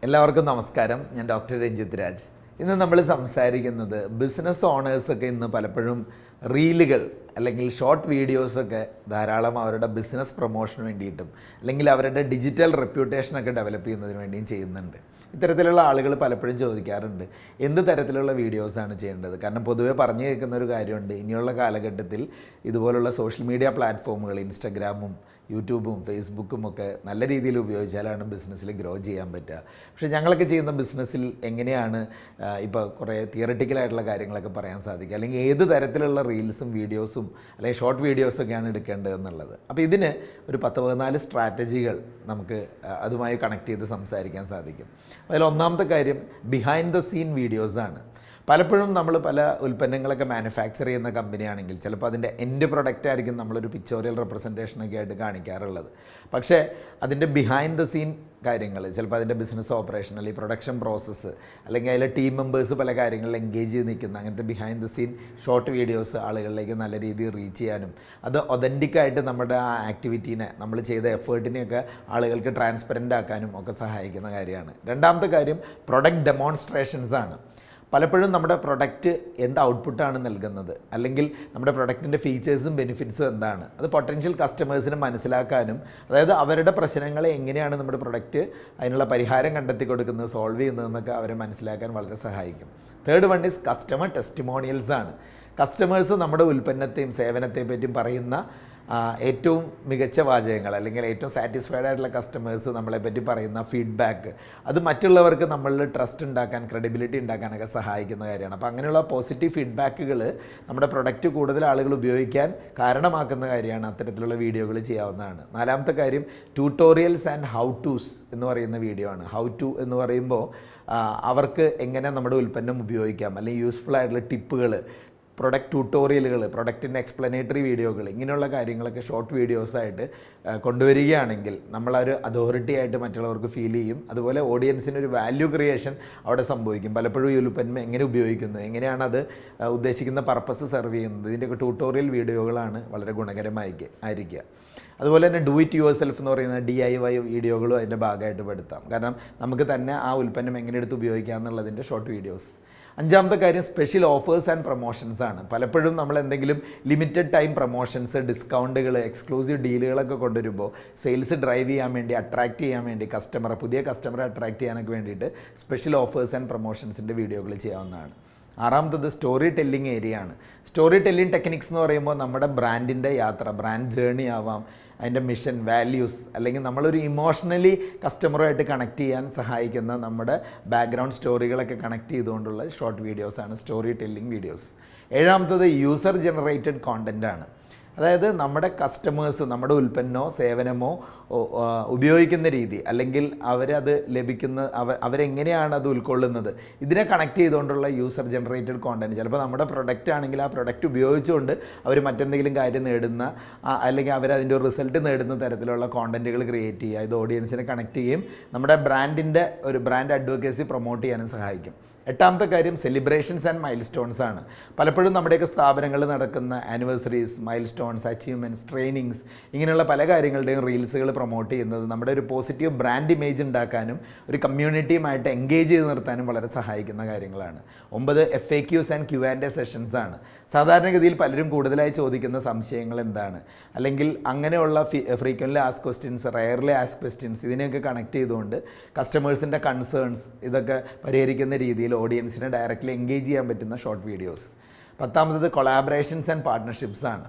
എല്ലാവർക്കും നമസ്കാരം. ഞാൻ ഡോക്ടർ രഞ്ജിത്ത് രാജ്. ഇന്ന് നമ്മൾ സംസാരിക്കുന്നത് ബിസിനസ് ഓണേഴ്സൊക്കെ ഇന്ന് പലപ്പോഴും റീലുകൾ അല്ലെങ്കിൽ ഷോർട്ട് വീഡിയോസൊക്കെ ധാരാളം അവരുടെ ബിസിനസ് പ്രൊമോഷന് വേണ്ടിയിട്ടും അല്ലെങ്കിൽ അവരുടെ ഡിജിറ്റൽ റെപ്യൂട്ടേഷനൊക്കെ ഡെവലപ്പ് ചെയ്യുന്നതിന് വേണ്ടിയും ചെയ്യുന്നുണ്ട്. ഇത്തരത്തിലുള്ള ആളുകൾ പലപ്പോഴും ചോദിക്കാറുണ്ട്, എന്ത് തരത്തിലുള്ള വീഡിയോസാണ് ചെയ്യേണ്ടത്? കാരണം പൊതുവേ പറഞ്ഞു കേൾക്കുന്ന ഒരു കാര്യമുണ്ട്, ഇനിയുള്ള കാലഘട്ടത്തിൽ ഇതുപോലുള്ള സോഷ്യൽ മീഡിയ പ്ലാറ്റ്ഫോമുകൾ ഇൻസ്റ്റഗ്രാമും യൂട്യൂബും ഫേസ്ബുക്കും ഒക്കെ നല്ല രീതിയിൽ ഉപയോഗിച്ചാലാണ് ബിസിനസ്സിൽ ഗ്രോ ചെയ്യാൻ പറ്റുക. പക്ഷേ ഞങ്ങളൊക്കെ ചെയ്യുന്ന ബിസിനസ്സിൽ എങ്ങനെയാണ് ഇപ്പോൾ കുറേ തിയററ്റിക്കലായിട്ടുള്ള കാര്യങ്ങളൊക്കെ പറയാൻ സാധിക്കുക, അല്ലെങ്കിൽ ഏത് തരത്തിലുള്ള റീൽസും വീഡിയോസും അല്ലെങ്കിൽ ഷോർട്ട് വീഡിയോസൊക്കെയാണ് എടുക്കേണ്ടത് എന്നുള്ളത്. അപ്പോൾ ഇതിന് ഒരു 10-14 സ്ട്രാറ്റജികൾ നമുക്ക് അതുമായി കണക്ട് ചെയ്ത് സംസാരിക്കാൻ സാധിക്കും. അതിൽ ഒന്നാമത്തെ കാര്യം ബിഹൈൻഡ് ദ സീൻ വീഡിയോസാണ്. പലപ്പോഴും നമ്മൾ പല ഉൽപ്പന്നങ്ങളൊക്കെ മാനുഫാക്ചർ ചെയ്യുന്ന കമ്പനിയാണെങ്കിൽ ചിലപ്പോൾ അതിൻ്റെ എൻഡ് പ്രൊഡക്റ്റ് ആയിരിക്കും നമ്മളൊരു പിക്ചോറിയൽ റെപ്രസെൻറ്റേഷനൊക്കെ ആയിട്ട് കാണിക്കാറുള്ളത്. പക്ഷേ അതിൻ്റെ ബിഹൈൻഡ് ദ സീൻ കാര്യങ്ങൾ, ചിലപ്പോൾ അതിൻ്റെ ബിസിനസ് ഓപ്പറേഷൻ അല്ലെങ്കിൽ പ്രൊഡക്ഷൻ പ്രോസസ്സ് അല്ലെങ്കിൽ അതിലെ ടീം മെമ്പേഴ്സ് പല കാര്യങ്ങളിൽ എൻഗേജ് ചെയ്ത് നിൽക്കുന്ന അങ്ങനത്തെ behind the scene short videos ആളുകളിലേക്ക് നല്ല രീതിയിൽ റീച്ച് ചെയ്യാനും അത് ഒതൻറ്റിക്കായിട്ട് നമ്മുടെ ആ ആക്ടിവിറ്റീനെ നമ്മൾ ചെയ്ത എഫേർട്ടിനെയൊക്കെ ആളുകൾക്ക് ട്രാൻസ്പെറൻ്റ് ആക്കാനും ഒക്കെ സഹായിക്കുന്ന കാര്യമാണ്. രണ്ടാമത്തെ കാര്യം പ്രൊഡക്റ്റ് ഡെമോൺസ്ട്രേഷൻസ് ആണ്. പലപ്പോഴും നമ്മുടെ പ്രൊഡക്റ്റ് എന്ത് ഔട്ട്പുട്ടാണ് നൽകുന്നത്, അല്ലെങ്കിൽ നമ്മുടെ പ്രൊഡക്റ്റിൻ്റെ ഫീച്ചേഴ്സും ബെനിഫിറ്റ്സും എന്താണ്, അത് പൊട്ടൻഷ്യൽ കസ്റ്റമേഴ്സിന് മനസ്സിലാക്കാനും, അതായത് അവരുടെ പ്രശ്നങ്ങളെ എങ്ങനെയാണ് നമ്മുടെ പ്രൊഡക്റ്റ് അതിനുള്ള പരിഹാരം കണ്ടെത്തി കൊടുക്കുന്നത്, സോൾവ് ചെയ്യുന്നതെന്നൊക്കെ അവരെ മനസ്സിലാക്കാൻ വളരെ സഹായിക്കും. Third one is customer testimonials ആണ്. കസ്റ്റമേഴ്സ് നമ്മുടെ ഉൽപ്പന്നത്തെയും സേവനത്തെയും പറ്റിയും പറയുന്ന ഏറ്റവും മികച്ച വാചകങ്ങൾ, അല്ലെങ്കിൽ ഏറ്റവും സാറ്റിസ്ഫൈഡ് ആയിട്ടുള്ള കസ്റ്റമേഴ്സ് നമ്മളെപ്പറ്റി പറയുന്ന ഫീഡ്ബാക്ക്, അത് മറ്റുള്ളവർക്ക് നമ്മളിൽ ട്രസ്റ്റ് ഉണ്ടാക്കാൻ, ക്രെഡിബിലിറ്റി ഉണ്ടാക്കാനൊക്കെ സഹായിക്കുന്ന കാര്യമാണ്. അപ്പോൾ അങ്ങനെയുള്ള പോസിറ്റീവ് ഫീഡ്ബാക്കുകൾ നമ്മുടെ പ്രൊഡക്റ്റ് കൂടുതൽ ആളുകൾ ഉപയോഗിക്കാൻ കാരണമാക്കുന്ന കാര്യമാണ്. അത്തരത്തിലുള്ള വീഡിയോകൾ ചെയ്യാവുന്നതാണ്. നാലാമത്തെ കാര്യം ട്യൂട്ടോറിയൽസ് ആൻഡ് ഹൗ ടൂസ് എന്ന് പറയുന്ന വീഡിയോ ആണ്. ഹൗ ടു എന്ന് പറയുമ്പോൾ അവർക്ക് എങ്ങനെ നമ്മുടെ ഉൽപ്പന്നം ഉപയോഗിക്കാം, അല്ലെങ്കിൽ യൂസ്ഫുൾ ആയിട്ടുള്ള ടിപ്പുകൾ, പ്രൊഡക്റ്റ് ട്യൂട്ടോറിയലുകൾ, പ്രൊഡക്റ്റിൻ്റെ എക്സ്പ്ലനേറ്ററി വീഡിയോകൾ, ഇങ്ങനെയുള്ള കാര്യങ്ങളൊക്കെ ഷോർട്ട് വീഡിയോസായിട്ട് കൊണ്ടുവരികയാണെങ്കിൽ നമ്മളൊരു അതോറിറ്റി ആയിട്ട് മറ്റുള്ളവർക്ക് ഫീൽ ചെയ്യും. അതുപോലെ ഓഡിയൻസിനൊരു വാല്യൂ ക്രിയേഷൻ അവിടെ സംഭവിക്കും. പലപ്പോഴും ഈ ഉൽപ്പന്നം എങ്ങനെ ഉപയോഗിക്കുന്നു, എങ്ങനെയാണ് അത് ഉദ്ദേശിക്കുന്ന പർപ്പസ് സെർവ് ചെയ്യുന്നത്, ഇതിൻ്റെയൊക്കെ ട്യൂട്ടോറിയൽ വീഡിയോകളാണ് വളരെ ഗുണകരമായിരിക്കുക. അതുപോലെ തന്നെ ഡു ഇറ്റ് യുവർ സെൽഫ് എന്ന് പറയുന്ന DIY വീഡിയോകളും അതിൻ്റെ ഭാഗമായിട്ട് പെടുത്താം. കാരണം നമുക്ക് തന്നെ ആ ഉൽപ്പന്നം എങ്ങനെ എടുത്ത് ഉപയോഗിക്കാം എന്നുള്ളതിൻ്റെ ഷോർട്ട് വീഡിയോസ്. അഞ്ചാമത്തെ കാര്യം സ്പെഷ്യൽ ഓഫേഴ്സ് ആൻഡ് പ്രൊമോഷൻസ് ആണ്. പലപ്പോഴും നമ്മൾ എന്തെങ്കിലും ലിമിറ്റഡ് ടൈം പ്രൊമോഷൻസ്, ഡിസ്കൗണ്ടുകൾ, എക്സ്ക്ലൂസീവ് ഡീലുകളൊക്കെ കൊണ്ടുവരുമ്പോൾ സെയിൽസ് ഡ്രൈവ് ചെയ്യാൻ വേണ്ടി, അട്രാക്റ്റ് ചെയ്യാൻ വേണ്ടി, പുതിയ കസ്റ്റമറെ അട്രാക്റ്റ് ചെയ്യാനൊക്കെ വേണ്ടിയിട്ട് സ്പെഷ്യൽ ഓഫേഴ്സ് ആൻഡ് പ്രൊമോഷൻസിൻ്റെ വീഡിയോകൾ ചെയ്യാവുന്നതാണ്. ആറാമത്തത് സ്റ്റോറി ടെല്ലിംഗ് ഏരിയ ആണ്. സ്റ്റോറി ടെല്ലിംഗ് ടെക്നിക്സ് എന്ന് പറയുമ്പോൾ നമ്മുടെ ബ്രാൻഡിൻ്റെ യാത്ര, ബ്രാൻഡ് ജേർണി ആവാം, അതിൻ്റെ മിഷൻ, വാല്യൂസ്, അല്ലെങ്കിൽ നമ്മളൊരു ഇമോഷണലി കസ്റ്റമറുമായിട്ട് കണക്ട് ചെയ്യാൻ സഹായിക്കുന്ന നമ്മുടെ ബാക്ക്ഗ്രൗണ്ട് സ്റ്റോറികളൊക്കെ കണക്ട് ചെയ്തുകൊണ്ടുള്ള ഷോർട്ട് വീഡിയോസാണ് സ്റ്റോറി ടെല്ലിംഗ് വീഡിയോസ്. ഏഴാമത്തത് യൂസർ ജനറേറ്റഡ് കോണ്ടൻ്റ് ആണ്. അതായത് നമ്മുടെ കസ്റ്റമേഴ്സ് നമ്മുടെ ഉൽപ്പന്നമോ സേവനമോ ഉപയോഗിക്കുന്ന രീതി, അല്ലെങ്കിൽ അവരത് ലഭിക്കുന്ന അവരെങ്ങനെയാണ് അത് ഉൾക്കൊള്ളുന്നത്, ഇതിനെ കണക്ട് ചെയ്തുകൊണ്ടുള്ള യൂസർ ജനറേറ്റഡ് കോണ്ടൻറ്റ്. ചിലപ്പോൾ നമ്മുടെ പ്രൊഡക്റ്റ് ആണെങ്കിൽ ആ പ്രൊഡക്റ്റ് ഉപയോഗിച്ചുകൊണ്ട് അവർ മറ്റെന്തെങ്കിലും കാര്യം നേടുന്ന, അല്ലെങ്കിൽ അവരതിൻ്റെ ഒരു റിസൾട്ട് നേടുന്ന തരത്തിലുള്ള കോണ്ടൻറ്റുകൾ ക്രിയേറ്റ് ചെയ്യുക. ഇത് ഓഡിയൻസിനെ കണക്ട് ചെയ്യുകയും നമ്മുടെ ബ്രാൻഡിൻ്റെ ഒരു ബ്രാൻഡ് അഡ്വക്കേസി പ്രൊമോട്ട് ചെയ്യാനും സഹായിക്കും. എട്ടാമത്തെ കാര്യം സെലിബ്രേഷൻസ് ആൻഡ് മൈൽ സ്റ്റോൺസ് ആണ്. പലപ്പോഴും നമ്മുടെയൊക്കെ സ്ഥാപനങ്ങളിൽ നടക്കുന്ന anniversaries, mile stones, achievements, trainings, ഇങ്ങനെയുള്ള പല കാര്യങ്ങളുടെയും റീൽസുകൾ പ്രൊമോട്ട് ചെയ്യുന്നത് നമ്മുടെ ഒരു പോസിറ്റീവ് ബ്രാൻഡ് ഇമേജ് ഉണ്ടാക്കാനും ഒരു കമ്മ്യൂണിറ്റിയുമായിട്ട് എൻഗേജ് ചെയ്ത് നിർത്താനും വളരെ സഹായിക്കുന്ന കാര്യങ്ങളാണ്. 9 FAQs ആൻഡ് Q&A സെഷൻസ് ആണ്. സാധാരണഗതിയിൽ പലരും കൂടുതലായി ചോദിക്കുന്ന സംശയങ്ങൾ എന്താണ്, അല്ലെങ്കിൽ അങ്ങനെയുള്ള frequently ask questions, rarely ask questions, ഇതിനെയൊക്കെ കണക്ട് ചെയ്തുകൊണ്ട് കസ്റ്റമേഴ്സിൻ്റെ കൺസേൺസ് ഇതൊക്കെ പരിഹരിക്കുന്ന രീതിയിൽ ഓഡിയൻസിനെ ഡയറക്റ്റ്ലി എൻഗേജ് ചെയ്യാൻ പറ്റുന്ന ഷോർട്ട് വീഡിയോസ്. 10ാമത്തത് കൊളാബറേഷൻസ് ആൻഡ് പാർട്ട്ണർഷിപ്സ് ആണ്.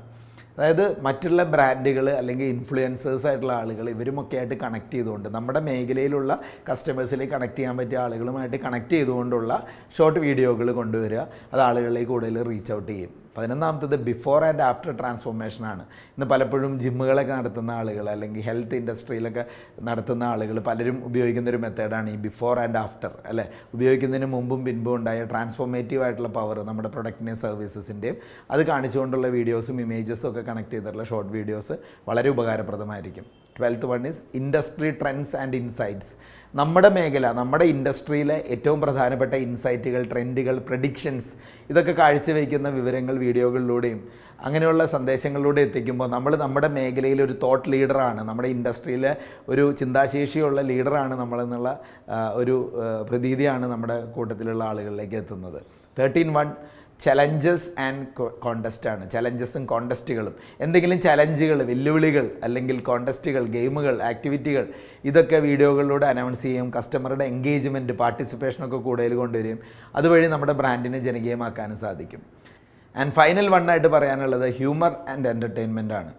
അതായത് മറ്റുള്ള ബ്രാൻഡുകൾ അല്ലെങ്കിൽ ഇൻഫ്ലുവൻസേഴ്സ് ആയിട്ടുള്ള ആളുകൾ, ഇവരുമൊക്കെ ആയിട്ട് കണക്ട് ചെയ്തുകൊണ്ട് നമ്മുടെ മേഖലയിലുള്ള കസ്റ്റമേഴ്സിലേക്ക് കണക്ട് ചെയ്യാൻ പറ്റിയ ആളുകളുമായിട്ട് കണക്ട് ചെയ്തുകൊണ്ടുള്ള ഷോർട്ട് വീഡിയോകൾ കൊണ്ടുവരിക. അത് ആളുകളിലേക്ക് കൂടുതൽ റീച്ച് ഔട്ട് ചെയ്യും. 11ാമത്തത് ബിഫോർ ആൻഡ് ആഫ്റ്റർ ട്രാൻസ്ഫോർമേഷൻ ആണ്. ഇന്ന് പലപ്പോഴും ജിമ്മുകളൊക്കെ നടത്തുന്ന ആളുകൾ, അല്ലെങ്കിൽ ഹെൽത്ത് ഇൻഡസ്ട്രിയിലൊക്കെ നടത്തുന്ന ആളുകൾ പലരും ഉപയോഗിക്കുന്നൊരു മെത്തേഡാണ് ഈ ബിഫോർ ആൻഡ് ആഫ്റ്റർ, അല്ലേ? ഉപയോഗിക്കുന്നതിന് മുമ്പും പിൻപും ഉണ്ടായ ട്രാൻസ്ഫോർമേറ്റീവ് ആയിട്ടുള്ള പവർ നമ്മുടെ പ്രൊഡക്റ്റിൻ്റെയും സർവീസസിൻ്റെയും അത് കാണിച്ചുകൊണ്ടുള്ള വീഡിയോസും ഇമേജസും ഒക്കെ കണക്ട് ചെയ്തിട്ടുള്ള ഷോർട്ട് വീഡിയോസ് വളരെ ഉപകാരപ്രദമായിരിക്കും. 12th one is industry trends and insights. നമ്മുടെ മേഖല, നമ്മുടെ ഇൻഡസ്ട്രിയിലെ ഏറ്റവും പ്രധാനപ്പെട്ട ഇൻസൈറ്റുകൾ, ട്രെൻഡുകൾ, പ്രഡിക്ഷൻസ്, ഇതൊക്കെ കാഴ്ചവെക്കുന്ന വിവരങ്ങൾ വീഡിയോകളിലൂടെയും അങ്ങനെയുള്ള സന്ദേശങ്ങളിലൂടെ എത്തിക്കുമ്പോൾ നമ്മൾ നമ്മുടെ മേഖലയിൽ ഒരു തോട്ട് ലീഡറാണ്, നമ്മുടെ ഇൻഡസ്ട്രിയിലെ ഒരു ചിന്താശേഷിയുള്ള ലീഡറാണ് നമ്മളെന്നുള്ള ഒരു പ്രതീതിയാണ് നമ്മുടെ കൂട്ടത്തിലുള്ള ആളുകളിലേക്ക് എത്തുന്നത്. 13 ചലഞ്ചസ് ആൻഡ് കോണ്ടസ്റ്റാണ്. ചലഞ്ചസും കോണ്ടസ്റ്റുകളും, എന്തെങ്കിലും ചലഞ്ചുകൾ, വെല്ലുവിളികൾ അല്ലെങ്കിൽ കോണ്ടസ്റ്റുകൾ, ഗെയിമുകൾ, ആക്ടിവിറ്റികൾ, ഇതൊക്കെ വീഡിയോകളിലൂടെ അനൗൺസ് ചെയ്യും. കസ്റ്റമറുടെ എൻഗേജ്മെൻറ്റ്, പാർട്ടിസിപ്പേഷനൊക്കെ കൂടുതൽ കൊണ്ടുവരികയും അതുവഴി നമ്മുടെ ബ്രാൻഡിനെ ജനകീയമാക്കാനും സാധിക്കും. ആൻഡ് ഫൈനൽ വണ്ണായിട്ട് പറയാനുള്ളത് ഹ്യൂമർ ആൻഡ് എൻ്റർടൈൻമെൻ്റ് ആണ്.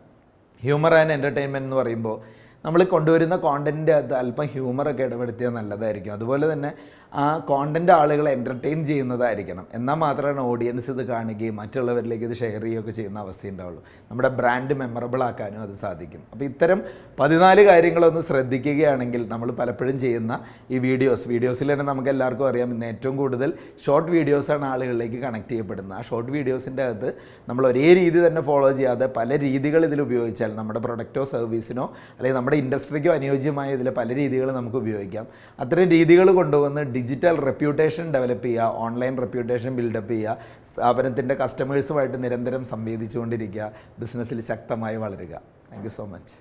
ഹ്യൂമർ ആൻഡ് എൻ്റർടൈൻമെൻറ്റ് എന്ന് പറയുമ്പോൾ നമ്മൾ കൊണ്ടുവരുന്ന കോണ്ടൻറ്റിൻ്റെ അകത്ത് അല്പം ഹ്യൂമറൊക്കെ ഇടപെടുത്തിയാൽ നല്ലതായിരിക്കും. അതുപോലെ തന്നെ ആ കോണ്ടൻറ്റ് ആളുകളെ എൻ്റർടൈൻ ചെയ്യുന്നതായിരിക്കണം. എന്നാൽ മാത്രമാണ് ഓഡിയൻസ് ഇത് കാണുകയും മറ്റുള്ളവരിലേക്ക് ഇത് ഷെയർ ചെയ്യുകയൊക്കെ ചെയ്യുന്ന അവസ്ഥയുണ്ടാവുള്ളൂ. നമ്മുടെ ബ്രാൻഡ് മെമ്മറബിൾ ആക്കാനും അത് സാധിക്കും. അപ്പോൾ ഇത്തരം 14 കാര്യങ്ങളൊന്ന് ശ്രദ്ധിക്കുകയാണെങ്കിൽ നമ്മൾ പലപ്പോഴും ചെയ്യുന്ന ഈ വീഡിയോസിൽ തന്നെ നമുക്ക് എല്ലാവർക്കും അറിയാം, ഇന്ന് ഏറ്റവും കൂടുതൽ ഷോർട്ട് വീഡിയോസാണ് ആളുകളിലേക്ക് കണക്ട് ചെയ്യപ്പെടുന്നത്. ആ ഷോർട്ട് വീഡിയോസിൻ്റെ അകത്ത് നമ്മൾ ഒരേ രീതി തന്നെ ഫോളോ ചെയ്യാതെ പല രീതികൾ ഇതിൽ ഉപയോഗിച്ചാൽ നമ്മുടെ പ്രൊഡക്റ്റോ സർവീസിനോ അല്ലെങ്കിൽ നമ്മുടെ ഇൻഡസ്ട്രിക്കോ അനുയോജ്യമായ ഇതിൽ പല രീതികൾ നമുക്ക് ഉപയോഗിക്കാം. അത്തരം രീതികൾ കൊണ്ടുവന്ന് ഡിജിറ്റൽ റെപ്യൂട്ടേഷൻ ഡെവലപ്പ് ചെയ്യുക, ഓൺലൈൻ റെപ്യൂട്ടേഷൻ ബിൽഡപ്പ് ചെയ്യുക, സ്ഥാപനത്തിൻ്റെ കസ്റ്റമേഴ്സുമായിട്ട് നിരന്തരം സംവേദിച്ചുകൊണ്ടിരിക്കുക, ബിസിനസ്സിൽ ശക്തമായി വളരുക. Thank you so much.